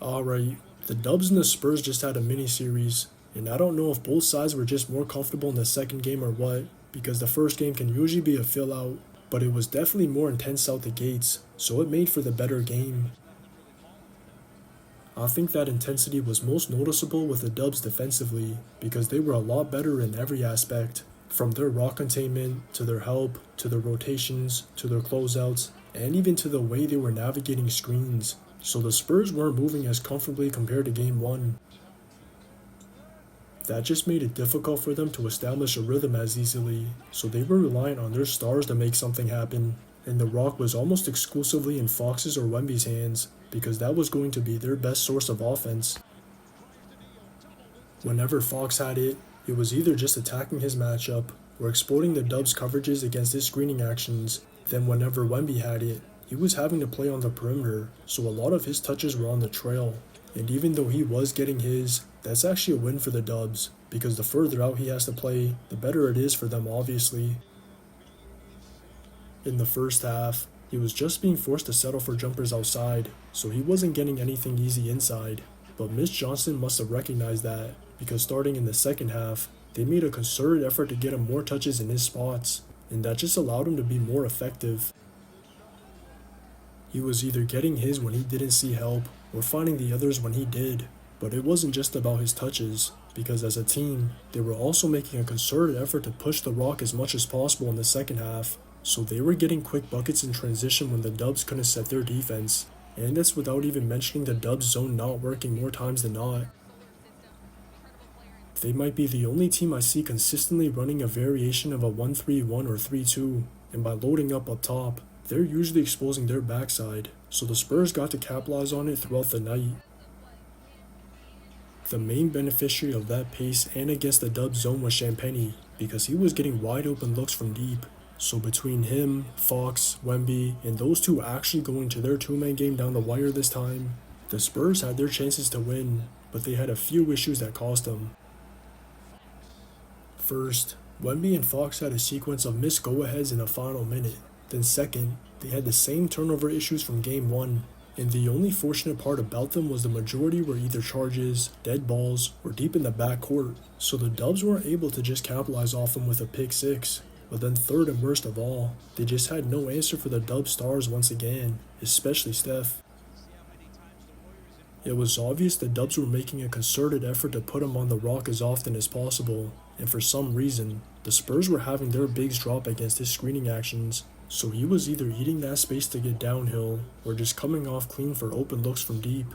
Alright, the Dubs and the Spurs just had a mini-series, and I don't know if both sides were just more comfortable in the second game or what, because the first game can usually be a fill-out, but it was definitely more intense out the gates, so it made for the better game. I think that intensity was most noticeable with the Dubs defensively, because they were a lot better in every aspect, from their rock containment, to their help, to their rotations, to their closeouts, and even to the way they were navigating screens. So the Spurs weren't moving as comfortably compared to Game 1. That just made it difficult for them to establish a rhythm as easily, so they were reliant on their stars to make something happen, and the rock was almost exclusively in Fox's or Wemby's hands, because that was going to be their best source of offense. Whenever Fox had it, it was either just attacking his matchup, or exploiting the Dubs' coverages against his screening actions. Then whenever Wemby had it, he was having to play on the perimeter, so a lot of his touches were on the trail. And even though he was getting his, that's actually a win for the Dubs, because the further out he has to play, the better it is for them obviously. In the first half, he was just being forced to settle for jumpers outside, so he wasn't getting anything easy inside. But Mitch Johnson must have recognized that, because starting in the second half, they made a concerted effort to get him more touches in his spots, and that just allowed him to be more effective. He was either getting his when he didn't see help, or finding the others when he did. But it wasn't just about his touches, because as a team, they were also making a concerted effort to push the rock as much as possible in the second half, so they were getting quick buckets in transition when the Dubs couldn't set their defense, and that's without even mentioning the Dubs zone not working more times than not. They might be the only team I see consistently running a variation of a 1-3-1 or 3-2, and by loading up top, they're usually exposing their backside, so the Spurs got to capitalize on it throughout the night. The main beneficiary of that pace and against the Dubs zone was Champagnie, because he was getting wide open looks from deep. So between him, Fox, Wemby, and those two actually going to their two-man game down the wire this time, the Spurs had their chances to win, but they had a few issues that cost them. First, Wemby and Fox had a sequence of missed go-aheads in the final minute. Then second, they had the same turnover issues from Game 1, and the only fortunate part about them was the majority were either charges, dead balls, or deep in the backcourt, so the Dubs weren't able to just capitalize off them with a pick six. But then third and worst of all, they just had no answer for the Dubs stars once again, especially Steph. It was obvious the Dubs were making a concerted effort to put him on the rock as often as possible, and for some reason, the Spurs were having their bigs drop against his screening actions, so he was either eating that space to get downhill, or just coming off clean for open looks from deep.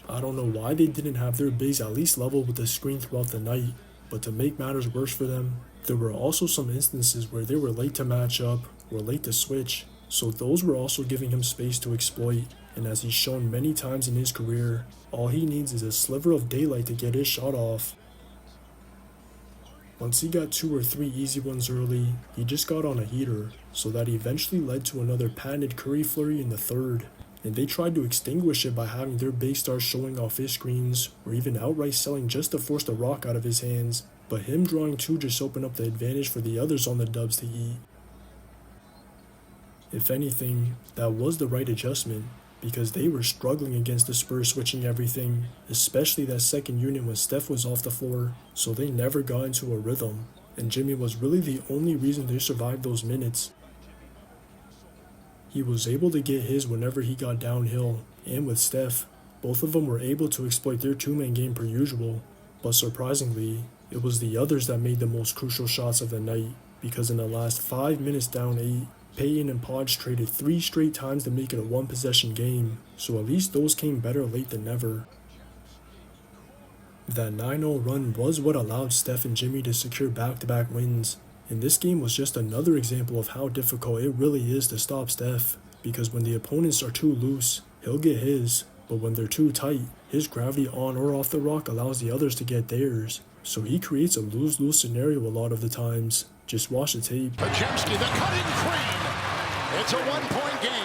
I don't know why they didn't have their bigs at least level with the screen throughout the night, but to make matters worse for them, there were also some instances where they were late to match up, or late to switch, so those were also giving him space to exploit, and as he's shown many times in his career, all he needs is a sliver of daylight to get his shot off. Once he got 2 or 3 easy ones early, he just got on a heater, so that eventually led to another patented Curry flurry in the third, and they tried to extinguish it by having their big stars showing off his screens, or even outright selling just to force the rock out of his hands, but him drawing 2 just opened up the advantage for the others on the Dubs to eat. If anything, that was the right adjustment, because they were struggling against the Spurs switching everything, especially that second unit when Steph was off the floor, so they never got into a rhythm, and Jimmy was really the only reason they survived those minutes. He was able to get his whenever he got downhill, and with Steph, both of them were able to exploit their two-man game per usual, but surprisingly, it was the others that made the most crucial shots of the night, because in the last 5 minutes down 8, Payton and Podge traded 3 straight times to make it a one-possession game, so at least those came better late than never. That 9-0 run was what allowed Steph and Jimmy to secure back-to-back wins, and this game was just another example of how difficult it really is to stop Steph, because when the opponents are too loose, he'll get his, but when they're too tight, his gravity on or off the rock allows the others to get theirs, so he creates a lose-lose scenario a lot of the times. Just watch the tape. Pajemski, the cutting cream. It's a one-point game.